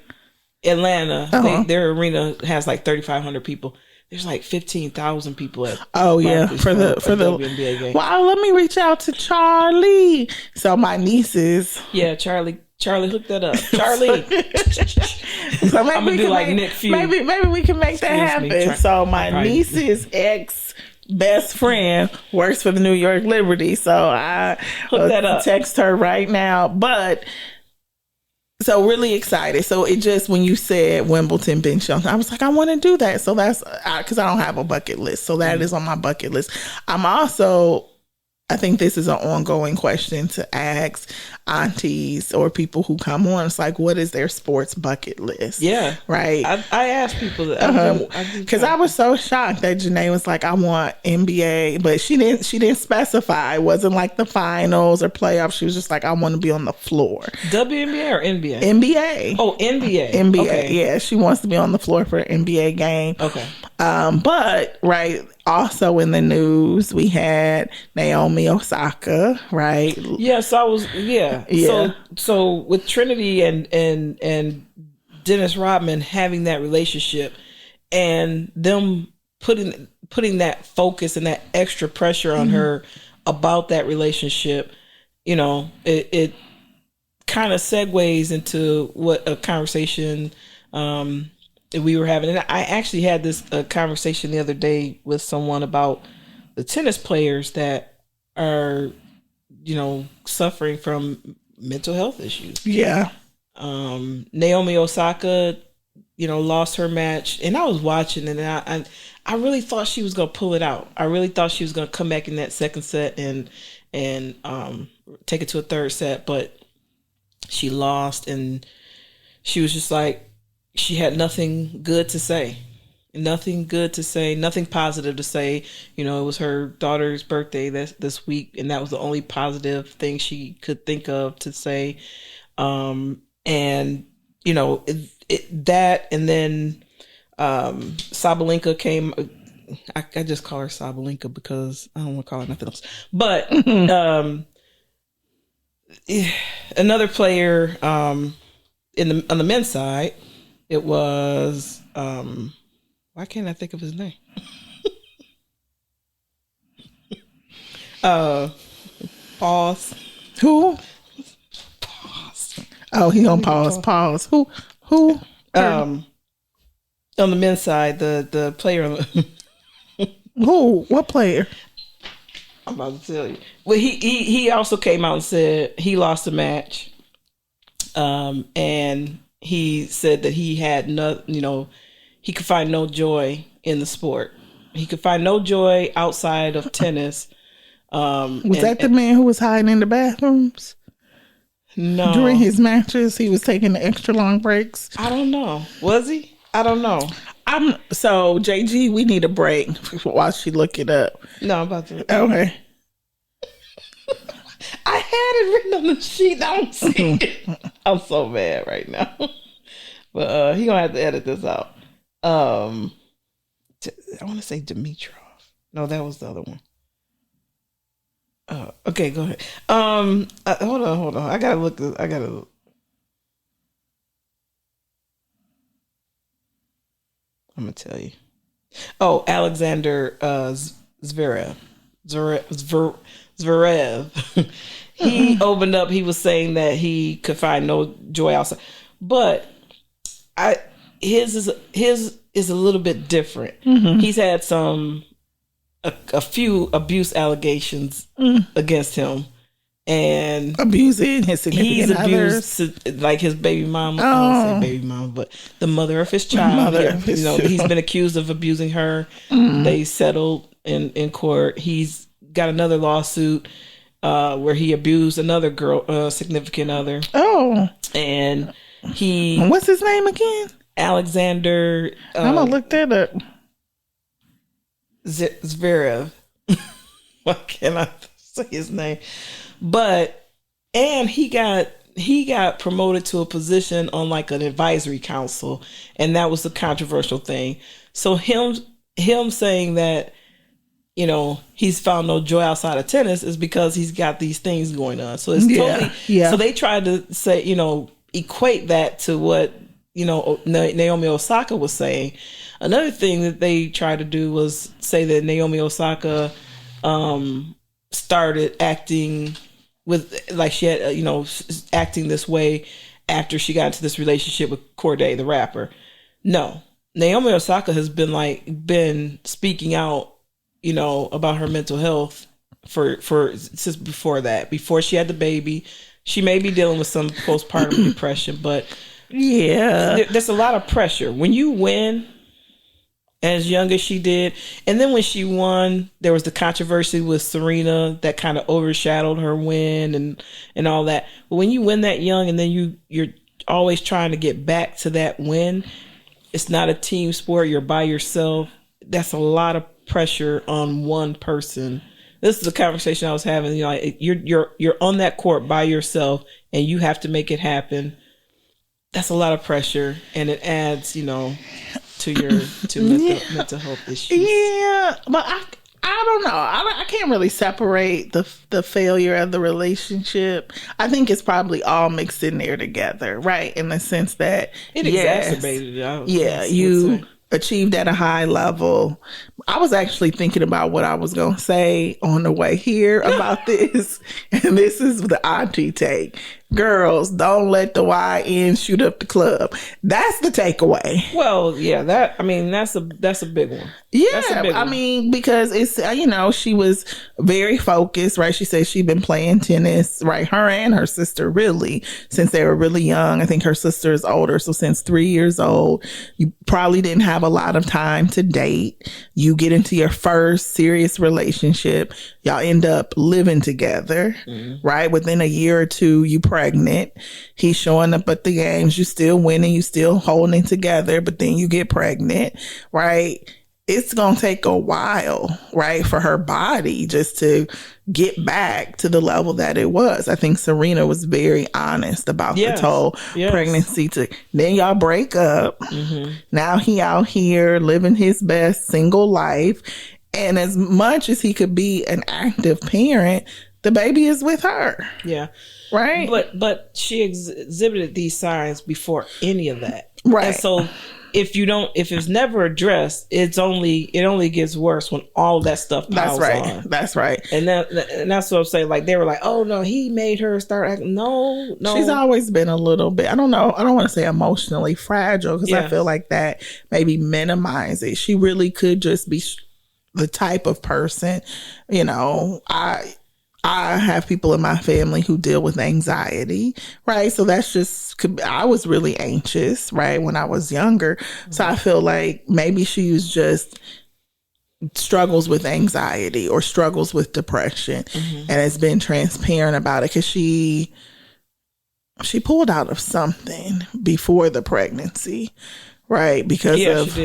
Atlanta, their arena has like 3,500 people. There's like 15,000 people at. Oh yeah, for the WNBA game. Well, let me reach out to Charlie. So my nieces. Yeah, Charlie, hook that up. Charlie. So maybe I'm gonna do like Nick Fury. Maybe we can make that happen. So my niece's ex best friend works for the New York Liberty. So I hook that up. Text her right now. But. So really excited. So it just, when you said Wimbledon bench jump, I was like, I want to do that. So that's because I don't have a bucket list. So that is on my bucket list. I think this is an ongoing question to ask aunties or people who come on. It's like, what is their sports bucket list? Yeah. Right. I ask people that. Because I was so shocked that Janae was like, I want NBA, but she didn't specify. It wasn't like the finals or playoffs. She was just like, I want to be on the floor. WNBA or NBA? NBA. Oh, NBA. NBA. Okay. Yeah. She wants to be on the floor for an NBA game. Okay. But right. Also in the news, we had Naomi Osaka, right? Yes, yeah. So with Trinity and Dennis Rodman having that relationship, and them putting that focus and that extra pressure on her about that relationship, you know, it kind of segues into what a conversation we were having. And I actually had this conversation the other day with someone about the tennis players that are, you know, suffering from mental health issues. Yeah. Naomi Osaka, you know, lost her match, and I was watching, and I really thought she was going to pull it out. I really thought she was going to come back in that second set and take it to a third set, but she lost, and she was just like, she had nothing good to say, nothing positive to say. You know, it was her daughter's birthday this week, and that was the only positive thing she could think of to say. And you know, that, and then Sabalenka came. I just call her Sabalenka because I don't want to call her nothing else. But another player on the men's side. It was, why can't I think of his name? Pause. Who? Pause. Oh, he on pause. Pause. Who? On the men's side, the player. Who? What player? I'm about to tell you. Well, he also came out and said he lost a match, and he said that he had he could find no joy in the sport. He could find no joy outside of tennis. Was that the man who was hiding in the bathrooms? No. During his matches, he was taking the extra long breaks. I don't know. Was he? I don't know. So JG, we need a break while she look it up. No, I'm about to. Okay. I had it written on the sheet. I don't see it. I'm so mad right now. But he gonna have to edit this out. I want to say Dimitrov. No, that was the other one. Okay, go ahead. Hold on. I gotta look. I'm going to tell you. Oh, Alexander Zverev. Zverev. He opened up. He was saying that he could find no joy outside. But his is a little bit different. Mm-hmm. He's had a few abuse allegations against him. And abusing his significant others, like his baby mama. I don't say baby mama, but the mother of his child. He's been accused of abusing her. They settled in court. He's got another lawsuit where he abused another girl, significant other. Oh, and what's his name again? Alexander. I'm gonna look that up. Zverev. Why can't I say his name? And he got promoted to a position on like an advisory council, and that was the controversial thing. So him saying that, he's found no joy outside of tennis is because he's got these things going on. So it's totally. Yeah. So they tried to say, equate that to what Naomi Osaka was saying. Another thing that they tried to do was say that Naomi Osaka started acting with, like, she had acting this way after she got into this relationship with Corday, the rapper. No, Naomi Osaka has been speaking out, about her mental health for since before that. Before she had the baby, she may be dealing with some postpartum depression, but there's a lot of pressure when you win as young as she did. And then when she won, there was the controversy with Serena that kind of overshadowed her win and all that. But when you win that young and then you're always trying to get back to that win, it's not a team sport. You're by yourself. That's a lot of pressure on one person. This is a conversation I was having. You're on that court by yourself and you have to make it happen. That's a lot of pressure, and it adds, to mental health issues. Yeah, but I don't know. I can't really separate the failure of the relationship. I think it's probably all mixed in there together, right? In the sense that it exacerbated it. You achieved at a high level. I was actually thinking about what I was going to say on the way here about this, and this is the auntie take. Girls, don't let the YN shoot up the club. That's the takeaway. Well, yeah, that's a big one. Yeah, because it's, she was very focused, right? She said she'd been playing tennis, right? Her and her sister, really, since they were really young. I think her sister is older. So since 3 years old, you probably didn't have a lot of time to date. You get into your first serious relationship. Y'all end up living together, right? Within a year or two, you pregnant. He's showing up at the games. You still winning. You still holding together, but then you get pregnant, right? It's going to take a while, right, for her body just to get back to the level that it was. I think Serena was very honest about the whole pregnancy. Then y'all break up. Now he out here living his best single life. And as much as he could be an active parent, the baby is with her. Yeah. Right. But she exhibited these signs before any of that. Right. And so if it's never addressed, it only gets worse when all that stuff piles on. That's right. And that's what I'm saying. Like, they were like, oh no, he made her start acting. No. She's always been a little bit, I don't know. I don't want to say emotionally fragile, because I feel like that maybe minimizes. She really could just be the type of person, I have people in my family who deal with anxiety, right? So that's just, I was really anxious, right, when I was younger. So I feel like maybe she was just struggles with anxiety or struggles with depression and has been transparent about it, because she pulled out of something before the pregnancy, right? Because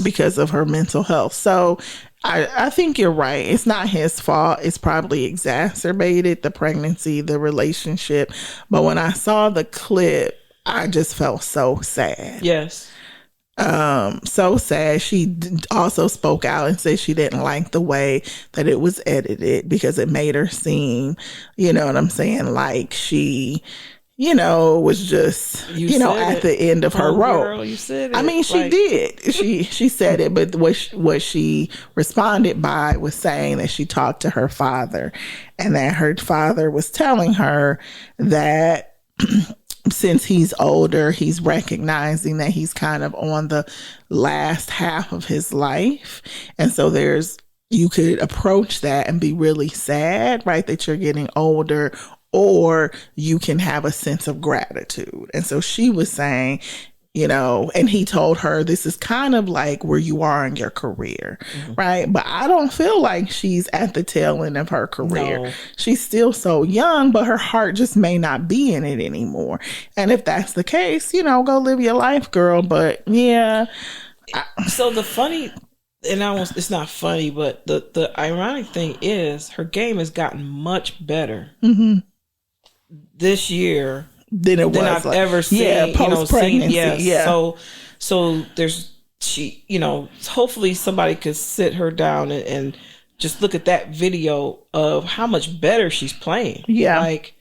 because of her mental health. So I think you're right. It's not his fault. It's probably exacerbated the pregnancy, the relationship. But when I saw the clip, I just felt so sad. Yes. So sad. She also spoke out and said she didn't like the way that it was edited, because it made her seem, you know what I'm saying, like she, was just, at the end of her rope. Girl, you said it. I mean, she did. She said it, but what she responded by was saying that she talked to her father and that her father was telling her that since he's older, he's recognizing that he's kind of on the last half of his life. And so you could approach that and be really sad, right? That you're getting older, or you can have a sense of gratitude. And so she was saying, and he told her this is kind of like where you are in your career, right? But I don't feel like she's at the tail end of her career. No. She's still so young, but her heart just may not be in it anymore. And if that's the case, go live your life, girl. But yeah. So the funny, it's not funny, but the ironic thing is her game has gotten much better this year than I've ever seen. Yeah, post-pregnancy. So there's hopefully somebody could sit her down and just look at that video of how much better she's playing. Yeah, like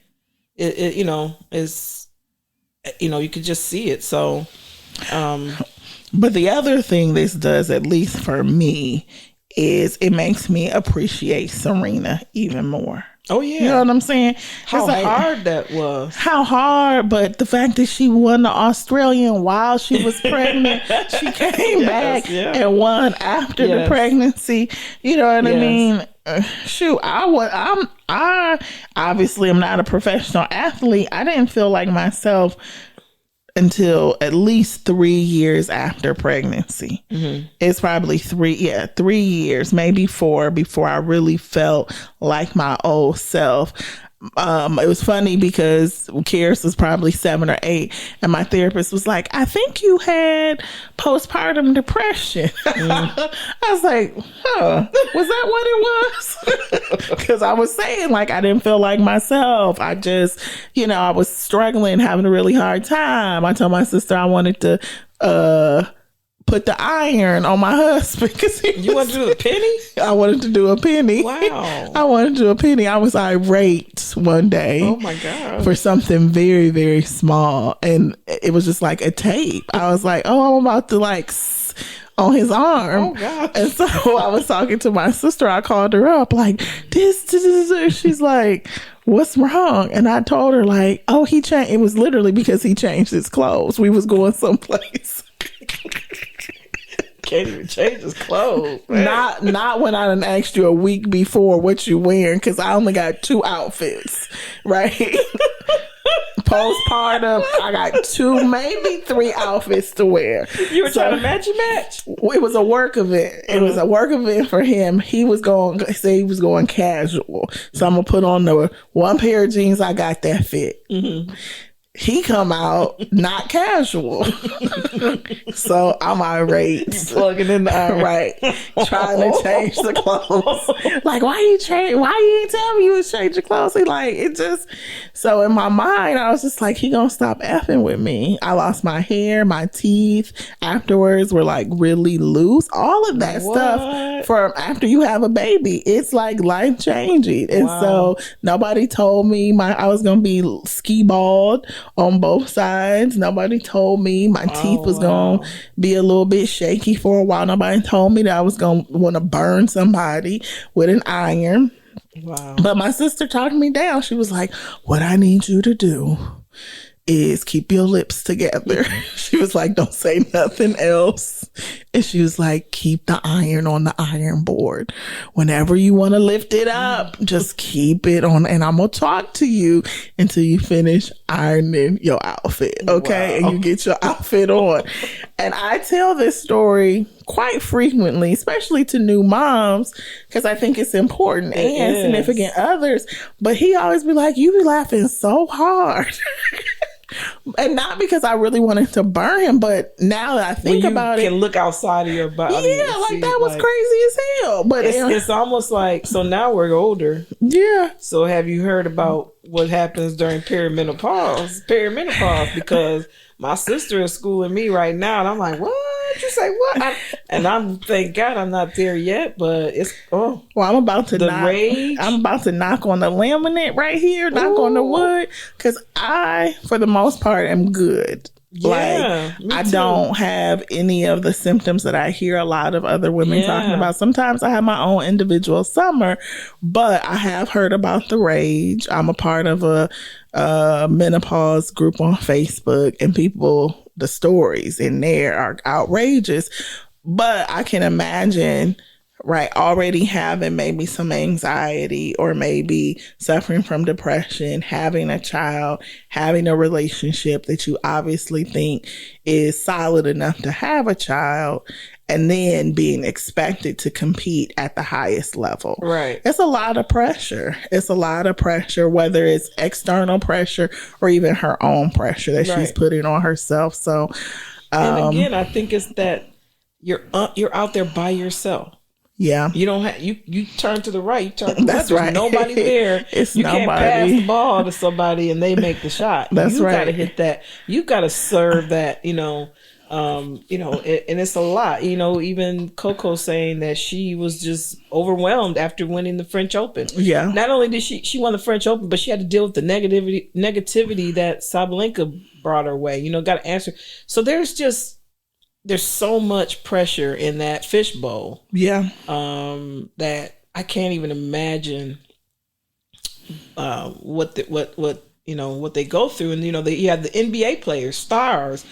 it is you could just see it. So, but the other thing this does, at least for me, is it makes me appreciate Serena even more. Oh, yeah. You know what I'm saying? How hard that was. How hard, but the fact that she won the Australian while she was pregnant, she came back and won after the pregnancy. You know what I mean? Shoot, I obviously am not a professional athlete. I didn't feel like myself until at least 3 years after pregnancy. It's probably 3 years, maybe 4, before I really felt like my old self. It was funny because Karis was probably 7 or 8, and my therapist was like, I think you had postpartum depression. I was like, was that what it was? Because I was saying, like, I didn't feel like myself. I just, I was struggling, having a really hard time. I told my sister I wanted to put the iron on my husband. You want to do a penny? I wanted to do a penny. Wow. I wanted to do a penny. I was irate one day. Oh my God. For something very, very small. And it was just like a tape. I was like, I'm about to on his arm. Oh God. And so I was talking to my sister. I called her up like, this. She's like, what's wrong? And I told her like, he changed. It was literally because he changed his clothes. We was going someplace. Can't even change his clothes. Man. Not when I done asked you a week before what you wearing, because I only got 2 outfits, right? Postpartum, I got 2, maybe 3 outfits to wear. You were trying to match. It was a work event. It was a work event for him. He was going casual. So I'm gonna put on the one pair of jeans I got that fit. He come out not casual. So I'm irate. Plugging in the iron. Right. Trying to change the clothes. Like, why you ain't tell me you was changing clothes? He like, it just, so in my mind, I was just like, he gonna stop effing with me. I lost my hair, my teeth afterwards were like really loose. All of that stuff from after you have a baby, it's like life changing. And so nobody told me I was gonna be ski bald on both sides. Nobody told me my teeth was going to be a little bit shaky for a while. Nobody told me that I was going to want to burn somebody with an iron. Wow. But my sister talked me down. She was like, what I need you to do is keep your lips together. She was like, don't say nothing else. And she was like, keep the iron on the iron board. Whenever you want to lift it up, just keep it on. And I'm going to talk to you until you finish ironing your outfit. Okay. Wow. And you get your outfit on. And I tell this story quite frequently, especially to new moms, because I think it's important and significant others. But he always be like, you be laughing so hard. And not because I really wanted to burn him, but now that I think about it, you can look outside of your body. Yeah, like that was crazy as hell. But it's almost like, so now we're older. Yeah. So have you heard about what happens during perimenopause? Because my sister is schooling me right now, and I'm like, what? you say what? And I'm thank God I'm not there yet, but it's well, I'm about to rage. I'm about to knock on the laminate right here, knock on the wood, because I, for the most part, am good. Yeah, like I don't have any of the symptoms that I hear a lot of other women talking about. Sometimes I have my own individual summer, but I have heard about the rage. I'm a part of a menopause group on Facebook, and people, the stories in there are outrageous. But I can imagine, right, already having maybe some anxiety or maybe suffering from depression, having a child, having a relationship that you obviously think is solid enough to have a child, and then being expected to compete at the highest level. Right. It's a lot of pressure. It's a lot of pressure, whether it's external pressure or even her own pressure that she's putting on herself. So, and again, I think it's that you're out there by yourself. Yeah. You don't have you turn to the right, you turn to the left. There's nobody there. It's you nobody. Can't pass the ball to somebody and they make the shot. That's you right. gotta hit that. You gotta serve that, and it's a lot. Even Coco saying that she was just overwhelmed after winning the French Open. Yeah. Not only did she won the French Open, but she had to deal with the negativity that Sabalenka brought her way. Got to answer. So there's so much pressure in that fishbowl. Yeah. That I can't even imagine what they go through. And you have the NBA players, stars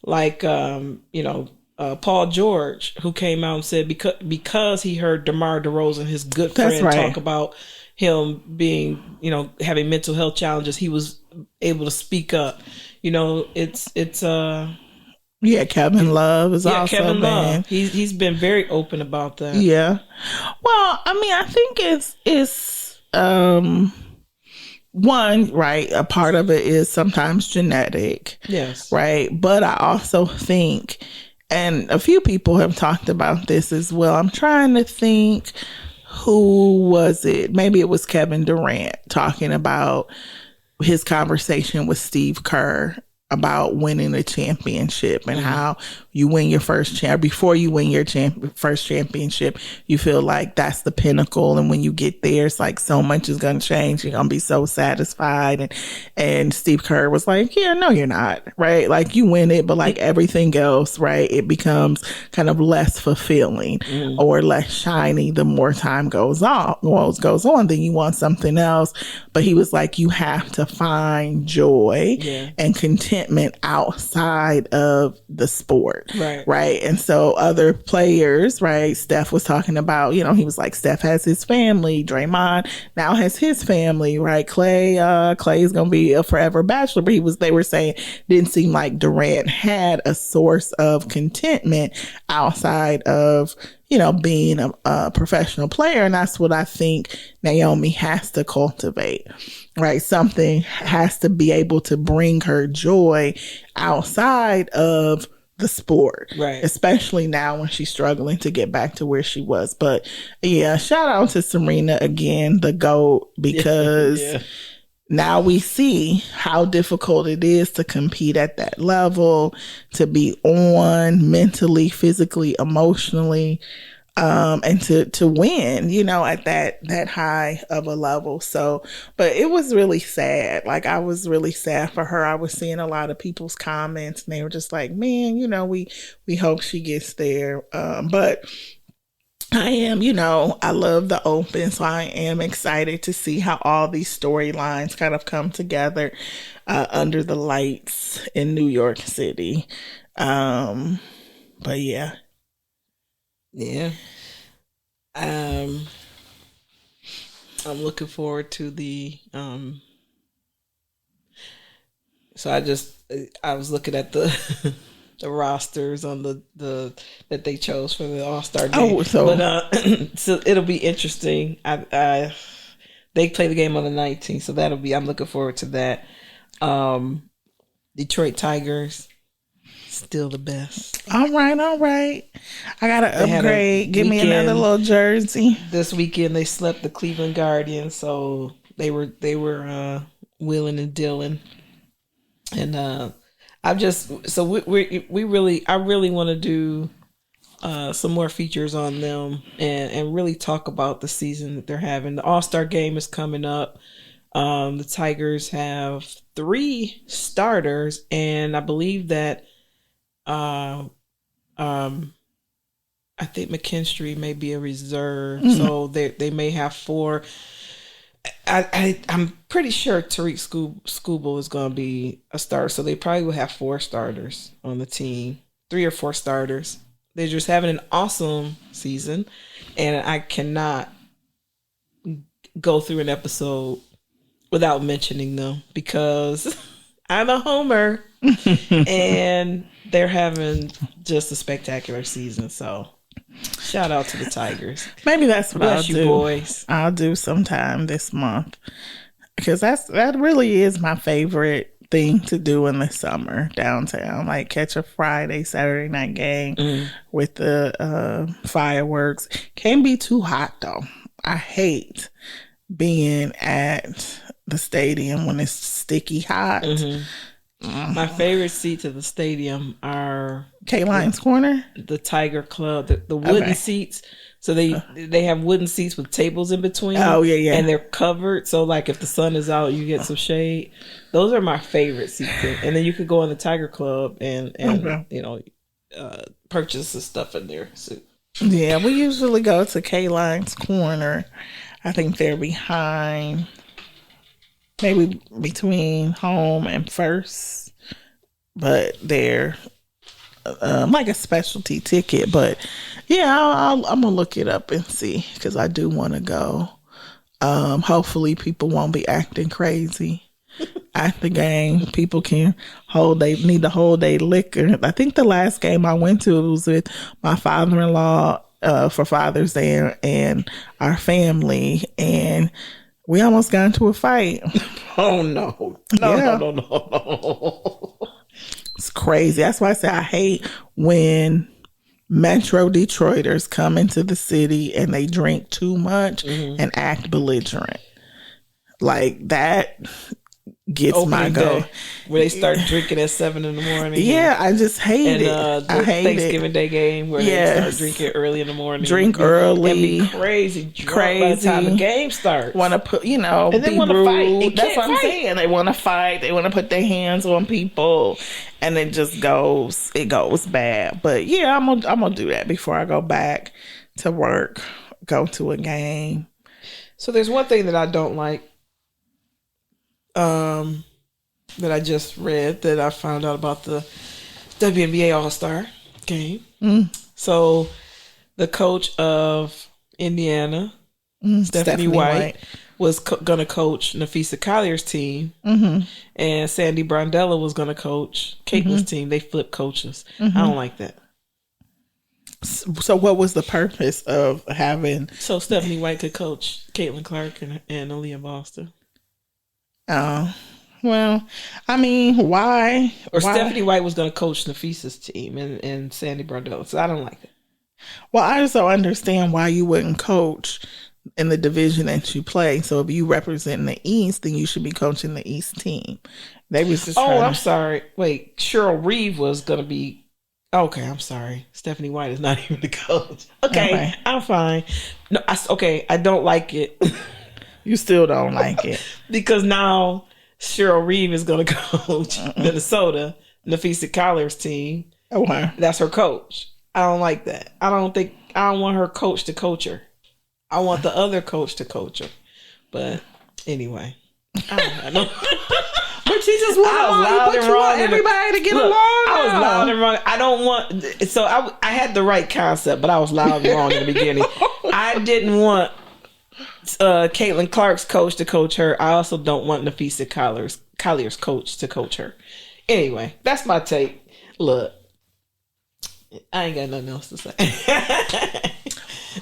like Paul George, who came out and said because he heard DeMar DeRozan, his good friend, talk about him being, having mental health challenges, he was able to speak up. Yeah, Kevin Love is also Kevin been. Love. He's been very open about that. Yeah. Well, I mean, I think it's one, right, a part of it is sometimes genetic. Yes. Right. But I also think, and a few people have talked about this as well, I'm trying to think, who was it? Maybe it was Kevin Durant talking about his conversation with Steve Kerr about winning a championship and how you win your first before you win your first championship, you feel like that's the pinnacle. And when you get there, it's like so much is going to change. You're going to be so satisfied. And Steve Kerr was like, yeah, no, you're not. Right. Like you win it, but like everything else, right, it becomes kind of less fulfilling or less shiny the more time goes on. Then you want something else. But he was like, you have to find joy and contentment outside of the sport. Right. And so other players, right, Steph was talking about, he was like, Steph has his family, Draymond now has his family, right? Clay is gonna be a forever bachelor, but they were saying didn't seem like Durant had a source of contentment outside of being a professional player. And that's what I think Naomi has to cultivate, right? Something has to be able to bring her joy outside of the sport, right? Especially now when she's struggling to get back to where she was. But yeah, shout out to Serena again, the GOAT, because now we see how difficult it is to compete at that level, to be on mentally, physically, emotionally, and to win, at that high of a level. So, but it was really sad. Like, I was really sad for her. I was seeing a lot of people's comments and they were just like, man, we hope she gets there. But I am, I love the Open, so I am excited to see how all these storylines kind of come together under the lights in New York City. But yeah. Yeah. I'm looking forward to the so I was looking at the the rosters on the that they chose for the All-Star game. But so it'll be interesting. They play the game on the 19th, so I'm looking forward to that. Detroit Tigers, still the best. All right. I gotta upgrade. Give me another little jersey. This weekend they slept the Cleveland Guardians, so they were wheeling and dealing. And I really want to do some more features on them and really talk about the season that they're having. The All-Star game is coming up. The Tigers have 3 starters, and I believe that I think McKinstry may be a reserve, so they may have 4. I'm pretty sure Tariq Skubal is going to be a starter, so they probably will have 4 starters on the team, 3 or 4 starters. They're just having an awesome season, and I cannot go through an episode without mentioning them because I'm a homer, and they're having just a spectacular season. So shout out to the Tigers. Maybe that's what I'll do. Boys. I'll do sometime this month because that really is my favorite thing to do in the summer downtown. Like catch a Friday, Saturday night game with the fireworks. Can't be too hot though. I hate being at the stadium when it's sticky hot. My favorite seats at the stadium are K-Line's Corner, the Tiger Club, the wooden seats. So they have wooden seats with tables in between. Oh yeah, and they're covered. So like if the sun is out, you get some shade. Those are my favorite seats. And then you could go in the Tiger Club and purchase the stuff in there. So. Yeah, we usually go to K-Line's Corner. I think they're behind, maybe between home and first, but they're like a specialty ticket. But yeah, I'm gonna look it up and see because I do want to go. Hopefully, people won't be acting crazy at the game. People can need to hold their liquor. I think the last game I went to was with my father-in-law for Father's Day and our family, and we almost got into a fight. Oh no. No. It's crazy. That's why I say I hate when Metro Detroiters come into the city and they drink too much and act belligerent. Like that gets my goat. Where they start drinking at 7 a.m. Yeah, I just hate it. The Thanksgiving Day game where they start drinking early in the morning. Drink early. And be crazy by the time the game starts. Want to put, and then want to fight. That's what I'm saying. They want to fight. They want to put their hands on people, and it just goes bad. But yeah, I'm gonna do that before I go back to work. Go to a game. So there's one thing that I don't like. That I just read that I found out about the WNBA All-Star game. So the coach of Indiana, Stephanie White, was going to coach Nafisa Collier's team, and Sandy Brandella was going to coach Caitlin's team. They flipped coaches. I don't like that. So what was the purpose of having... So Stephanie White could coach Caitlin Clark and Aaliyah Boston. Oh, well, I mean, why? Or Stephanie White was going to coach Nafisa's team and Sandy Brandella. So I don't like that. Well, I just don't understand why you wouldn't coach in the division that you play. So if you represent the East, then you should be coaching the East team. They was just I'm sorry. Wait, Cheryl Reeve was going to be... Okay, I'm sorry. Stephanie White is not even the coach. Okay. I'm fine. No, I don't like it. You still don't like it. Because now Cheryl Reeve is going to coach Minnesota, Nafisa Collier's team. Okay. That's her coach. I don't like that. I don't want her coach to coach her. I want the other coach to coach her. But anyway. I don't But you just want everybody to get along. I was loud and wrong. I don't want... So I had the right concept, but I was loud and wrong in the beginning. I didn't want... Caitlin Clark's coach to coach her. I also don't want Nafisa Collier's coach to coach her. Anyway, that's my take. Look, I ain't got nothing else to say.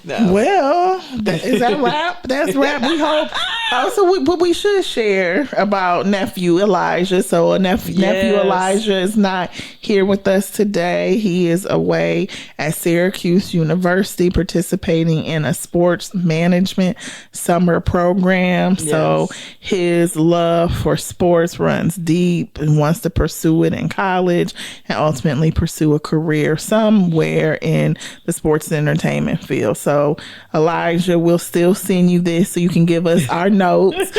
No. Well, is that rap? That's rap. We hope But we should share about nephew Elijah. So nephew Elijah is not here with us today. He is away at Syracuse University participating in a sports management summer program. Yes. So his love for sports runs deep and wants to pursue it in college and ultimately pursue a career somewhere in the sports and entertainment field. So Elijah, we'll still send you this so you can give us our notes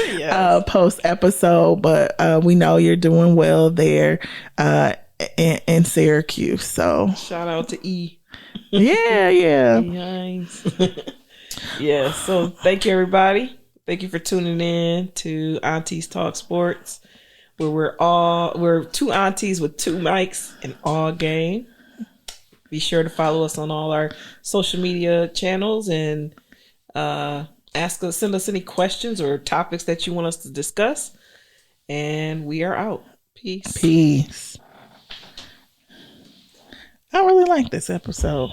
post episode, but we know you're doing well there in Syracuse. So shout out to E. Yeah. E. Yeah. So thank you, everybody. Thank you for tuning in to Aunties Talk Sports, where we're two aunties with two mics and all game. Be sure to follow us on all our social media channels and send us any questions or topics that you want us to discuss. And we are out. Peace. I really like this episode.